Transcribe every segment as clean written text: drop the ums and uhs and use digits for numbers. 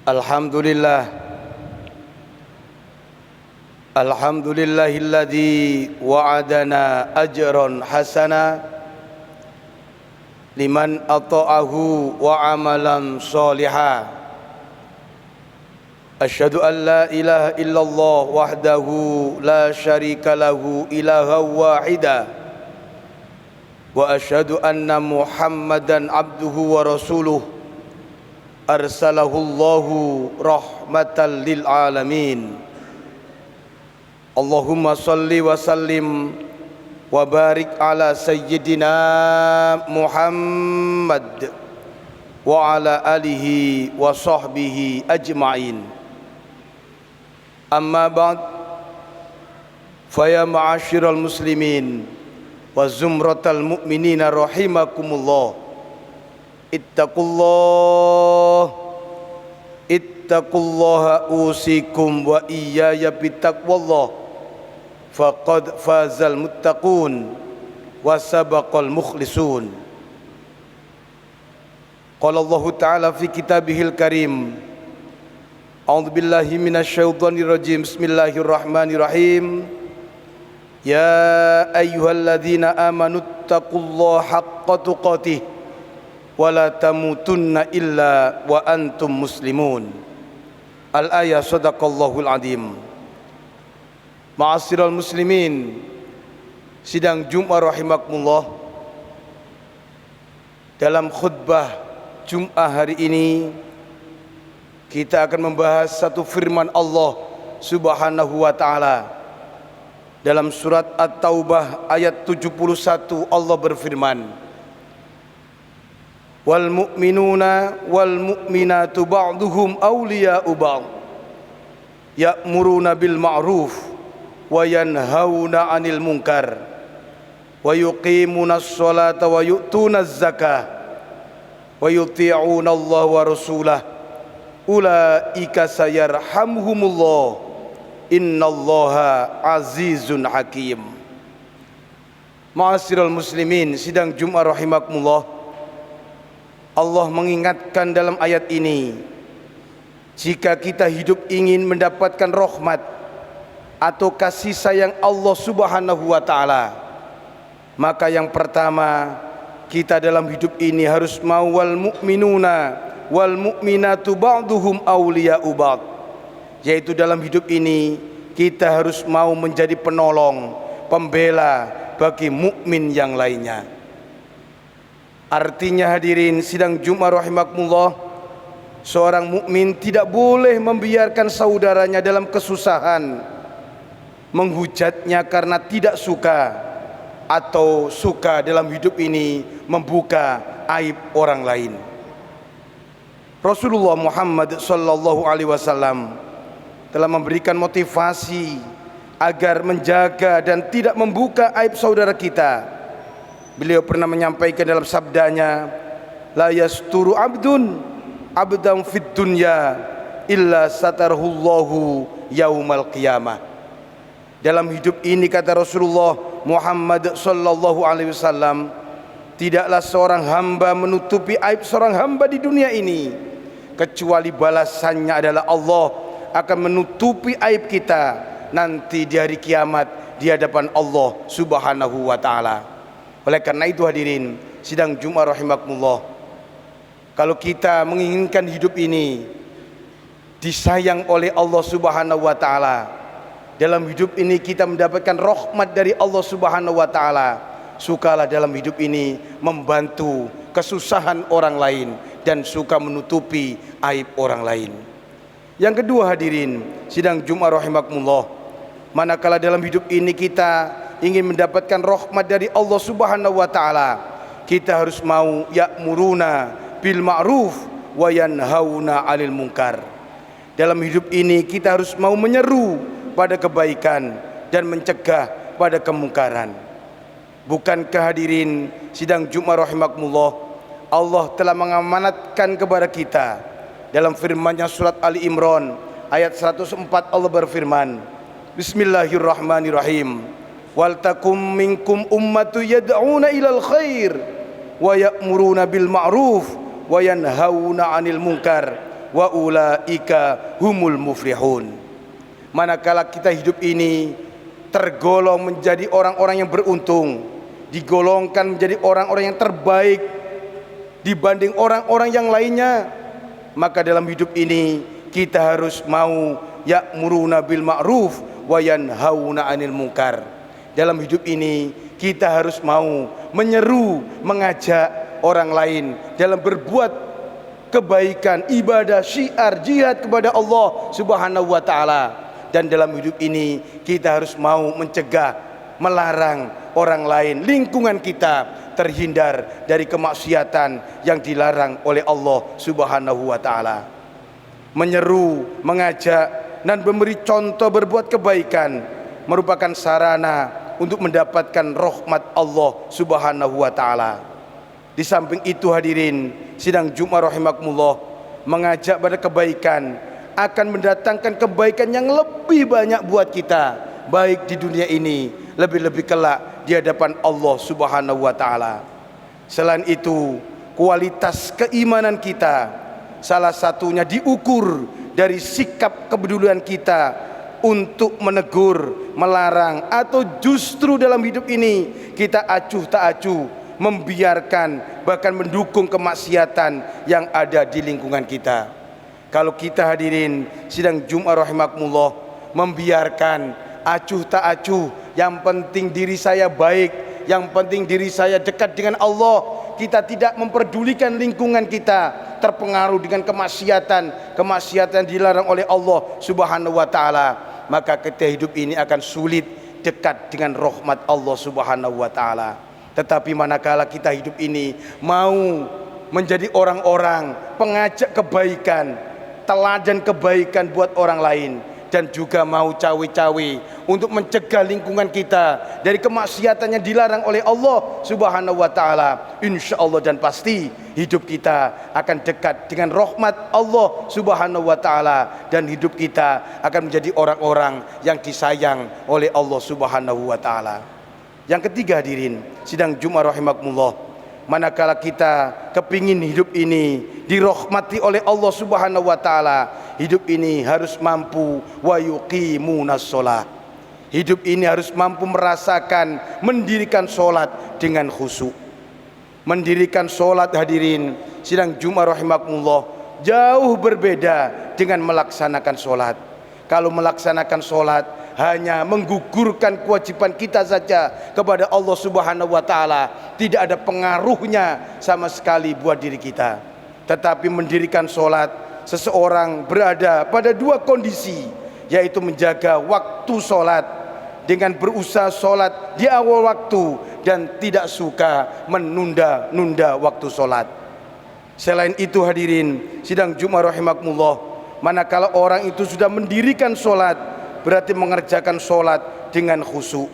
Alhamdulillah, alhamdulillahilladzi wa'adana ajran hasana liman ata'ahu wa amalan sholiha. Asyhadu an la ilaha illallah wahdahu la syarika lahu ilaha wahida wa asyhadu anna Muhammadan abduhu wa rasuluh arsalahullahu rahmatan lil alamin. Allahumma salli wa sallim wa barik ala sayyidina Muhammad wa ala alihi wa sahbihi ajma'in. Amma ba'd, faya ma'asyiral muslimin wa zumratal mu'minina rahimakumullah. Ittaqullaha usikum wa iyaya bittaqwallah, faqad fazal muttaqun wa sabaqal mukhlisun. Qala Allahu ta'ala fi kitabihil karim, a'udzu billahi minasyaitonir rajim, bismillahirrahmanirrahim. Ya ayyuhalladzina amanu taqullaha haqqa tuqatih wa la tamutunna illa wa antum muslimun. Al-ayah, sadaqallahul azim. Ma'asyiral muslimin, sidang Jumat rahimakumullah. Dalam khutbah Jumat hari ini kita akan membahas satu firman Allah Subhanahu wa taala. Dalam surat At-Taubah ayat 71 Allah berfirman, wal mu'minuna wal mu'minatu ba'duhum awliya'u ba'd ya'muruna bil ma'ruf wa yanhauna 'anil munkar wa yuqimuna as-salata wa yu'tuna az-zakah wa yuti'una Allah wa rasulah ulaika sayarhamhumullah innallaha azizun hakim. Ma'asyiral muslimin, sidang Jumat rahimakumullah. Allah mengingatkan dalam ayat ini, jika kita hidup ingin mendapatkan rahmat atau kasih sayang Allah Subhanahu wa taala, maka yang pertama kita dalam hidup ini harus mau wal mu'minuna wal mu'minatu ba'duhum awliya'u ba'd, yaitu dalam hidup ini kita harus mau menjadi penolong, pembela bagi mukmin yang lainnya. Artinya hadirin sidang Jumat rahimakumullah, seorang mukmin tidak boleh membiarkan saudaranya dalam kesusahan, menghujatnya karena tidak suka atau suka dalam hidup ini membuka aib orang lain. Rasulullah Muhammad sallallahu alaihi wasallam telah memberikan motivasi agar menjaga dan tidak membuka aib saudara kita. Beliau pernah menyampaikan dalam sabdanya, la yasturu abdun abdan fid dunya illa satarhullahu yaumal qiyamah. Dalam hidup ini, kata Rasulullah Muhammad sallallahu alaihi wasallam, tidaklah seorang hamba menutupi aib seorang hamba di dunia ini kecuali balasannya adalah Allah akan menutupi aib kita nanti di hari kiamat di hadapan Allah Subhanahu wa taala. Oleh karena itu hadirin sidang Jumat rahimakumullah, kalau kita menginginkan hidup ini disayang oleh Allah Subhanahu wa taala, dalam hidup ini kita mendapatkan rahmat dari Allah Subhanahu wa taala, sukalah dalam hidup ini membantu kesusahan orang lain dan suka menutupi aib orang lain. Yang kedua hadirin sidang Jumat rahimakumullah, manakala dalam hidup ini kita ingin mendapatkan rahmat dari Allah Subhanahu wa taala, kita harus mau ya'muruna bil ma'ruf wa yanhauna 'anil munkar. Dalam hidup ini kita harus mau menyeru pada kebaikan dan mencegah pada kemungkaran. Bukankah hadirin sidang Jumat rahimakumullah, Allah telah mengamanatkan kepada kita dalam firman-Nya surat Ali Imran ayat 104, Allah berfirman, Bismillahirrahmanirrahim, wal takum minkum ummatu yad'una ilal khair wa ya'muruna bil ma'ruf wa yanhauna 'anil munkar wa ulaika humul muflihun. Manakala kita hidup ini tergolong menjadi orang-orang yang beruntung, digolongkan menjadi orang-orang yang terbaik dibanding orang-orang yang lainnya, maka dalam hidup ini kita harus mau ya'muruna bil ma'ruf wa yanhauna 'anil munkar. Dalam hidup ini kita harus mau menyeru, mengajak orang lain dalam berbuat kebaikan, ibadah, syiar, jihad kepada Allah Subhanahu wa taala. Dan dalam hidup ini kita harus mau mencegah, melarang orang lain, lingkungan kita terhindar dari kemaksiatan yang dilarang oleh Allah Subhanahu wa taala. Menyeru, mengajak dan memberi contoh berbuat kebaikan merupakan sarana untuk mendapatkan rahmat Allah Subhanahu wa taala. Di samping itu hadirin sidang Jumat rahimakumullah, mengajak pada kebaikan akan mendatangkan kebaikan yang lebih banyak buat kita, baik di dunia ini, lebih-lebih kelak di hadapan Allah Subhanahu wa taala. Selain itu, kualitas keimanan kita salah satunya diukur dari sikap kepedulian kita untuk menegur, melarang, atau justru dalam hidup ini kita acuh tak acuh, membiarkan bahkan mendukung kemaksiatan yang ada di lingkungan kita. Kalau kita hadirin sidang Jumat rahimakumullah membiarkan acuh tak acuh, yang penting diri saya baik, yang penting diri saya dekat dengan Allah, kita tidak memperdulikan lingkungan kita terpengaruh dengan kemaksiatan dilarang oleh Allah Subhanahu wa taala, maka kita hidup ini akan sulit dekat dengan rahmat Allah Subhanahu wa taala. Tetapi manakala kita hidup ini mau menjadi orang-orang pengajak kebaikan, teladan kebaikan buat orang lain, dan juga mau cawe-cawe untuk mencegah lingkungan kita dari kemaksiatan yang dilarang oleh Allah Subhanahu wa taala, insyaallah dan pasti hidup kita akan dekat dengan rahmat Allah Subhanahu wa taala, dan hidup kita akan menjadi orang-orang yang disayang oleh Allah Subhanahu wa taala. Yang ketiga hadirin sidang Jumat rahimakumullah, manakala kita kepingin hidup ini dirahmati oleh Allah Subhanahu wa taala, hidup ini harus mampu wa yuqimunas shalah. Hidup ini harus mampu merasakan mendirikan sholat dengan khusyuk. Mendirikan sholat hadirin sidang Jumat rahimakumullah jauh berbeda dengan melaksanakan sholat. Kalau melaksanakan sholat hanya menggugurkan kewajiban kita saja kepada Allah Subhanahu wa taala, tidak ada pengaruhnya sama sekali buat diri kita. Tetapi mendirikan sholat, seseorang berada pada dua kondisi, yaitu menjaga waktu sholat dengan berusaha sholat di awal waktu dan tidak suka menunda-nunda waktu sholat. Selain itu hadirin sidang Jumat rahimakumullah, manakala orang itu sudah mendirikan sholat, berarti mengerjakan sholat dengan khusyuk.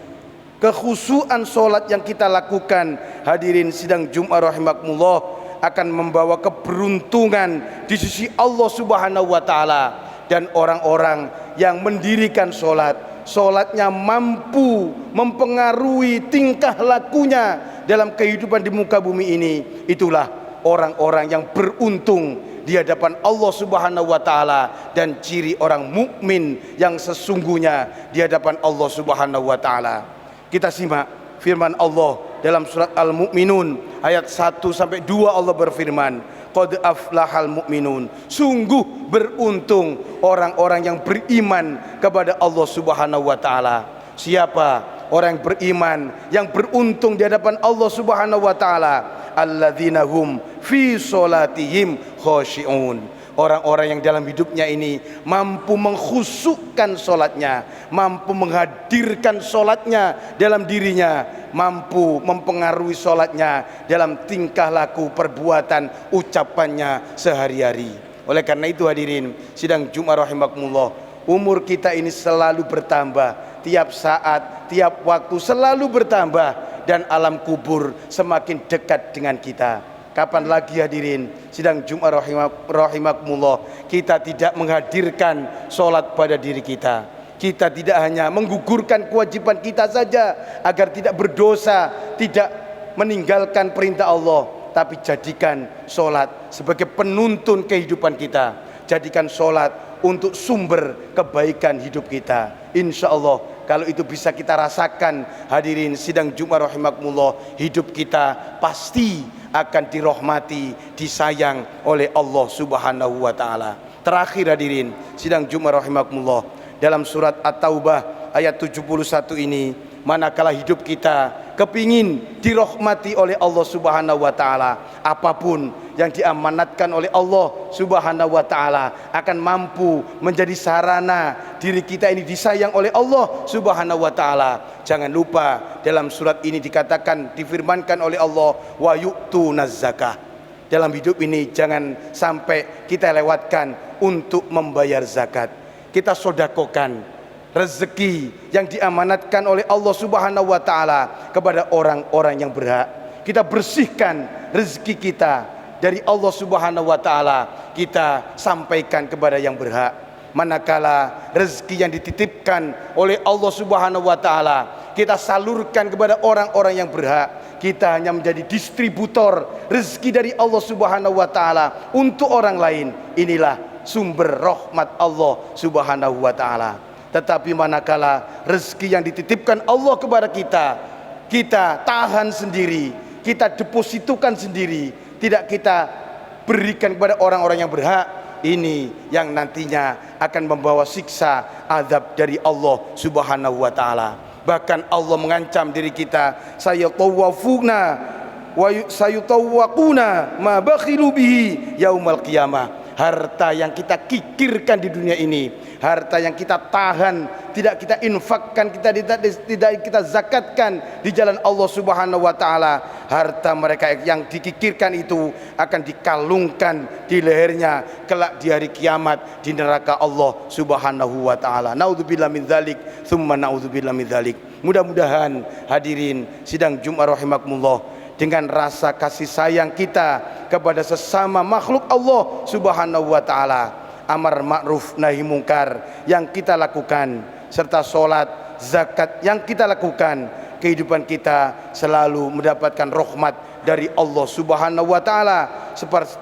Kekhusyuan sholat yang kita lakukan hadirin sidang Jumat rahimakumullah akan membawa keberuntungan di sisi Allah Subhanahu wa taala. Dan orang-orang yang mendirikan sholat, sholatnya mampu mempengaruhi tingkah lakunya dalam kehidupan di muka bumi ini, itulah orang-orang yang beruntung di hadapan Allah Subhanahu wa taala, dan ciri orang mukmin yang sesungguhnya di hadapan Allah Subhanahu wa taala. Kita simak firman Allah dalam surat Al-Mu'minun ayat 1 sampai 2. Allah berfirman, qad aflahal mu'minun, sungguh beruntung orang-orang yang beriman kepada Allah Subhanahu wa taala. Siapa orang yang beriman yang beruntung di hadapan Allah Subhanahu wa taala? Alladzina hum fi sholatihim khashi'un, orang-orang yang dalam hidupnya ini mampu mengkhusukkan sholatnya, mampu menghadirkan sholatnya dalam dirinya, mampu mempengaruhi sholatnya dalam tingkah laku, perbuatan, ucapannya sehari-hari. Oleh karena itu hadirin sidang Jumat rahimakumullah, umur kita ini selalu bertambah, tiap saat, tiap waktu selalu bertambah, dan alam kubur semakin dekat dengan kita. Kapan lagi hadirin sidang Jumat rahimakumullah kita tidak menghadirkan sholat pada diri kita? Kita tidak hanya menggugurkan kewajiban kita saja agar tidak berdosa, tidak meninggalkan perintah Allah, tapi jadikan sholat sebagai penuntun kehidupan kita. jadikan sholat untuk sumber kebaikan hidup kita. Insya Allah kalau itu bisa kita rasakan, hadirin sidang Jumat rahimakumullah, hidup kita pasti akan dirahmati, disayang oleh Allah Subhanahu wa taala. Terakhir hadirin sidang Jumat rahimakumullah, dalam surat At-Taubah ayat 71 ini, manakala hidup kita kepingin dirahmati oleh Allah Subhanahu wa taala, apapun yang diamanatkan oleh Allah Subhanahu wa taala akan mampu menjadi sarana diri kita ini disayang oleh Allah Subhanahu wa taala. Jangan lupa dalam surat ini dikatakan, difirmankan oleh Allah, wa yu'tunaz zakah. Dalam hidup ini jangan sampai kita lewatkan untuk membayar zakat. Kita sodakokan rezeki yang diamanatkan oleh Allah Subhanahu wa taala kepada orang-orang yang berhak. Kita bersihkan rezeki kita dari Allah Subhanahu wa taala, kita sampaikan kepada yang berhak. Manakala rezeki yang dititipkan oleh Allah Subhanahu wa taala kita salurkan kepada orang-orang yang berhak, kita hanya menjadi distributor rezeki dari Allah Subhanahu wa taala untuk orang lain. Inilah sumber rahmat Allah Subhanahu wa taala. Tetapi manakala rezeki yang dititipkan Allah kepada kita, kita tahan sendiri, kita depositukan sendiri, tidak kita berikan kepada orang-orang yang berhak, ini yang nantinya akan membawa siksa azab dari Allah Subhanahu wa taala. Bahkan Allah mengancam diri kita, sayatawafuna wa sayutawaquna ma bakhilu bihi yaumal qiyamah. Harta yang kita kikirkan di dunia ini, harta yang kita tahan, tidak kita infakkan, tidak kita zakatkan di jalan Allah Subhanahu wa taala, harta mereka yang dikikirkan itu akan dikalungkan di lehernya kelak di hari kiamat di neraka Allah Subhanahu wa taala. Naudzubillah min dzalik, tsumma naudzubillah min dzalik. Mudah-mudahan hadirin sidang Jumat rahimakumullah, dengan rasa kasih sayang kita kepada sesama makhluk Allah Subhanahu wa taala, amar ma'ruf nahi mungkar yang kita lakukan, serta sholat, zakat yang kita lakukan, kehidupan kita selalu mendapatkan rahmat dari Allah Subhanahu wa taala,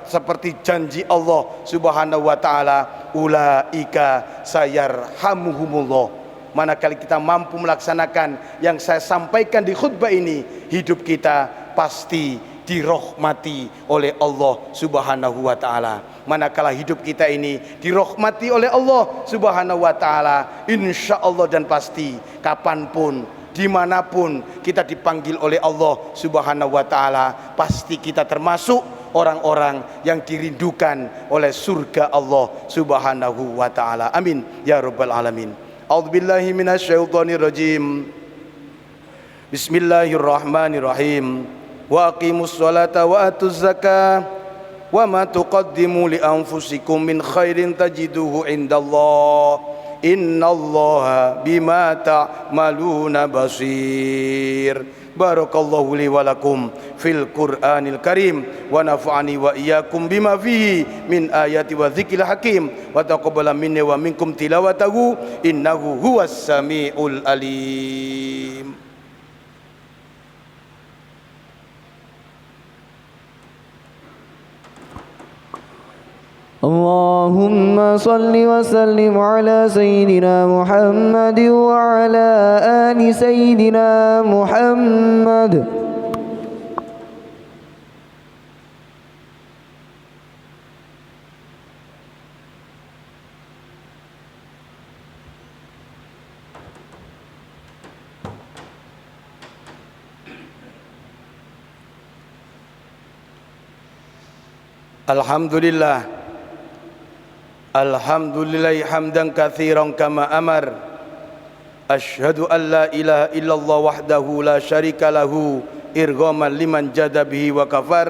seperti janji Allah Subhanahu wa taala, ulaika sayarhamuhumullah. Manakala kita mampu melaksanakan yang saya sampaikan di khutbah ini, hidup kita pasti dirahmati oleh Allah Subhanahu wa taala. Manakala hidup kita ini dirahmati oleh Allah Subhanahu wa taala, insya Allah dan pasti kapanpun, dimanapun kita dipanggil oleh Allah Subhanahu wa taala, pasti kita termasuk orang-orang yang dirindukan oleh surga Allah Subhanahu wa taala. Amin ya rabbal alamin. A'udzubillahi minasyaitonir rajim. Bismillahirrahmanirrahim. Wa aqimus sholata wa atuz zakah wa ma tuqaddimu li anfusikum min khairin tajiduhu indallah innallaha bima ta'maluna basir. Barakallahu li wa lakum fil Qur'anil Karim wa nafa'ani wa iyyakum bima fihi min ayati wa dzikril hakim wa taqabbala minni wa minkum tilawatahu innahu huwas samiul alim. Allahumma salli wa sallim ala Sayyidina Muhammad wa ala ali Sayyidina Muhammad. Alhamdulillah. Alhamdulillahi hamdan katsiran kama amar. Asyhadu an la ilaha illallah wahdahu la syarika lahu irghaman liman jada bihi wa kafar.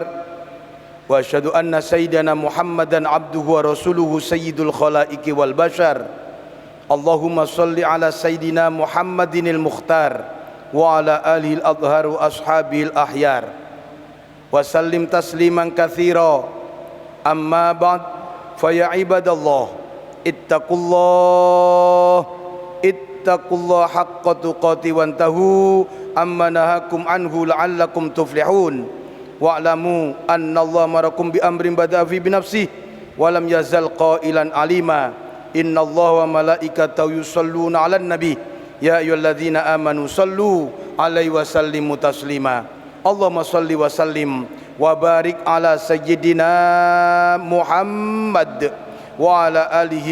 Wa asyhadu anna sayyidana Muhammadan abduhu wa rasuluhu sayyidul khalaiqi wal bashar. Allahumma salli ala sayyidina Muhammadinil mukhtar wa ala alihi al-adhhar wa ashabihi al-ahyar. Wa sallim tasliman katsira. Amma ba'd. Faya ibadallah ittaqullah haqqa tuqati wantahu amma nahakum anhu la'allakum tuflihun wa'lamu anna Allah marakum bi amrin bada'a fi binafsihi ولم يزل قائلا عليما إن الله وملائكته يصلون على النبي يا أيها الذين آمنوا صلوا عليه وسلموا تسليما اللهم صل وسلم وبارك على سيدنا محمد وعلى آله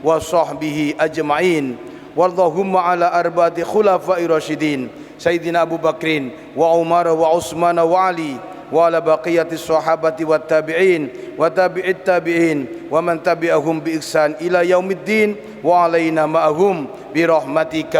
وصحبه أجمعين وارضهم على أربعة خلفاء راشدين سيدنا أبو بكر وعمر وعثمان وعلي وعلى بقية الصحابة والتابعين وتابع التابعين ومن تبعهم بإحسان إلى يوم الدين وعلينا معهم برحمتك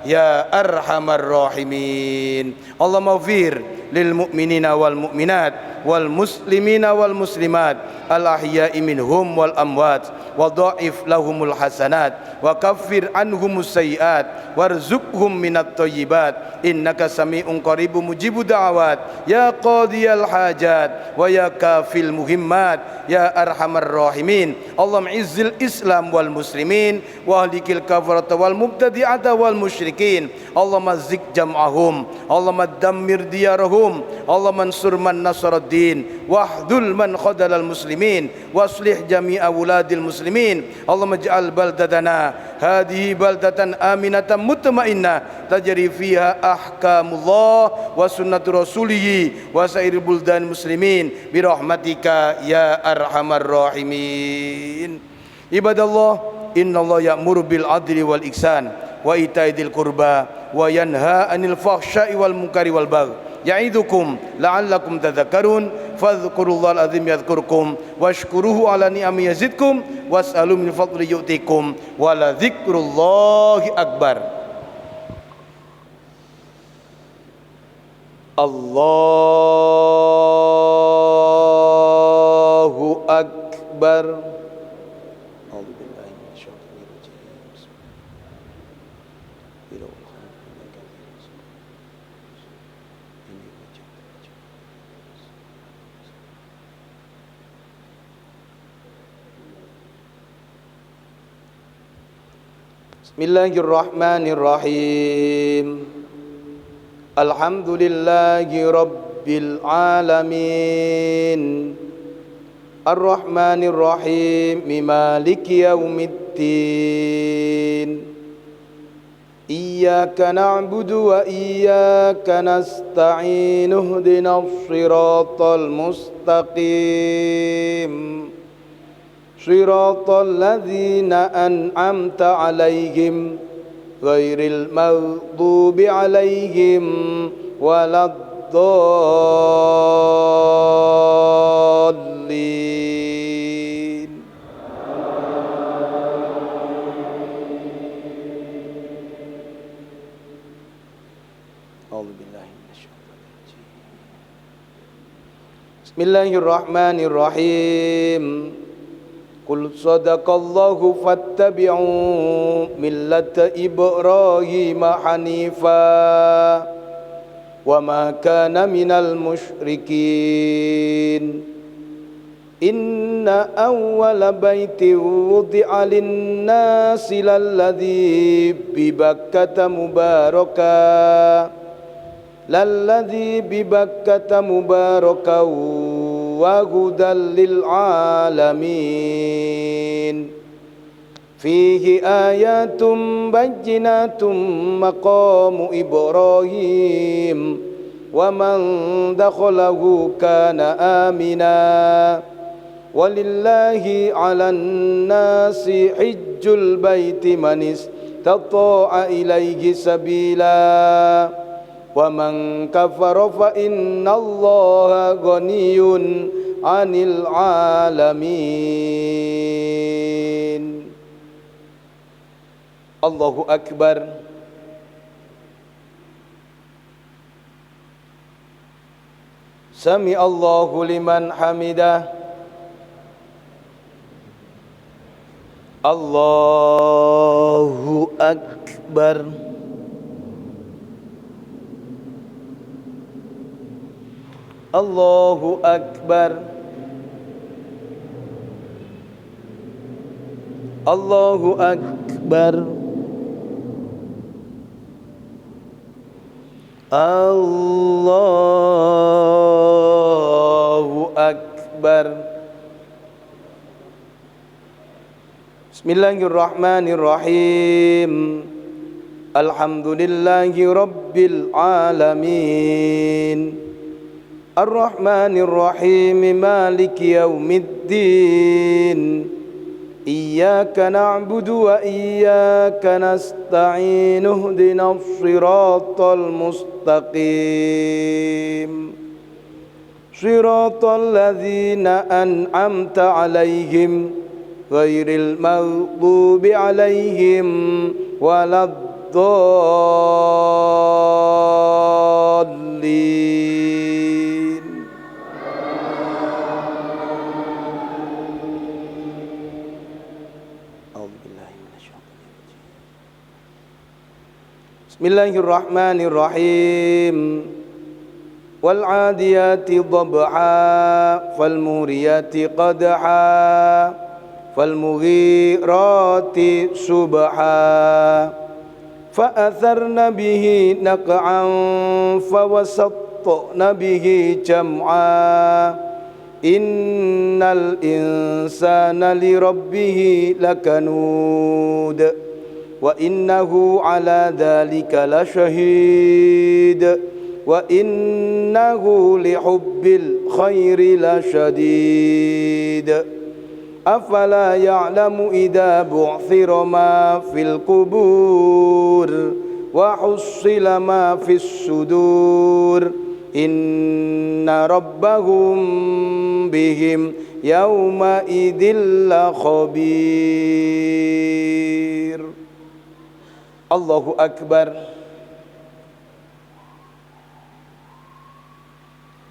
يا أرحم الراحمين اللهم اغفر للمؤمنين والمؤمنات والمسلمين والمسلمات الأحياء منهم والأموات وضاعف لهم الحسنات وكفر عنهم السيئات وارزقهم من الطيبات إنك سميع قريب مجيب دعوات يا قاضي الحاجات ويا كافي المهمات يا أرحم الراحمين اللهم عز الإسلام والمسلمين واهلك الكفرة والمبتدعة والمشركين اللهم زك جمعهم اللهم دمر ديارهم اللهم انصر من نصر الدين واخذل من خذل المسلمين واصلح جميع أولاد المسلمين اللهم اجعل بلدتنا هذه بلدة آمنة مطمئنة تجري فيها أحكام الله وسنة رسوله وسائر بلدان المسلمين برحمتك يا أرحم الراحمين عباد الله إن الله يأمر بالعدل والإحسان وإيتاء ذي القربى وينهى عن الفحشاء والمنكر والبغي يعظكم لعلكم تذكرون فاذكروا الله العظيم يذكركم واشكروه على نعمه يزدكم واسألوا من فضله يؤتكم ولذكر الله أكبر الله أكبر Bismillahirrahmanirrahim. Alhamdulillahi rabbil alamin. Ar-Rahmanir-Rahim, maliki yaumiddin. Iyyaka na'budu wa iyyaka nasta'in. Ihdinas siratal mustaqim. Shiratal ladzina an'amta 'alaihim ghairil maghdubi 'alaihim waladdallin. A'udzubillahi minasyaitonir rajim. Bismillahirrahmanirrahim. Qul sadaqallahu fattabi'u millata Ibrahim hanifa wa ma kana minal musyrikin. Inna awwala baiti wudi'a lin-nasi lalladzi bi Bakkata mubaraka wa hudal lil alamin. Fihi ayatum bayyinatum maqamu Ibrahim wa man dakhalahu kana amina. Walillahi 'alan nasi hijjul baiti man istata'a ilaihi sabila. Wa man kafara fa innallaha ghaniyun 'anil 'alamin. Allahu akbar. Sami Allahu liman hamidah. Allahu akbar. Allahu akbar. Allahu akbar. Allahu akbar. Bismillahirrahmanirrahim. Alhamdulillahi rabbil alamin. Ar-Rahmanir-Rahim, Maliki yaumiddin. Iyyaka na'budu wa iyyaka nasta'in. Ihdinas siratal mustaqim. Siratal ladzina an'amta 'alaihim ghairil maghdubi 'alaihim waladdallin. Bismillahirrahmanirrahim. Wal 'adiyati dhabha fal muriyati qadha fal mughirati subha fa atharna bihi naq'an fa wasattna bihi jam'a innal insana li rabbih lakanud wa innahu ala dhalika lasyahid wa innahu lihubbil khairi lasyadid. Afala ya'lamu idza bu'thira ma fil qubur wa hussila ma fis sudur inna rabbahum bihim yawma idzil khabir. Allahu akbar.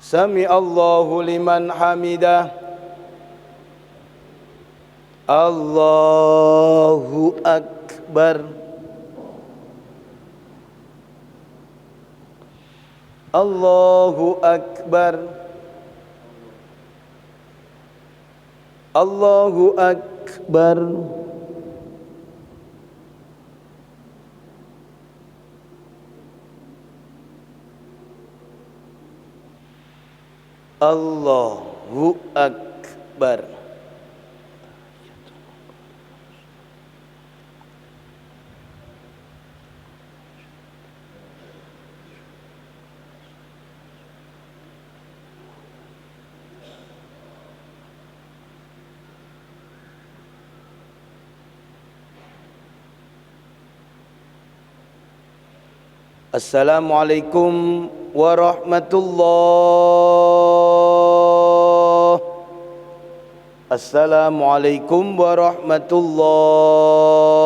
Sami Allahu liman hamidah. Allahu akbar. Allahu akbar. Allahu akbar. Allahu akbar. Assalamualaikum warahmatullahi. Assalamualaikum warahmatullahi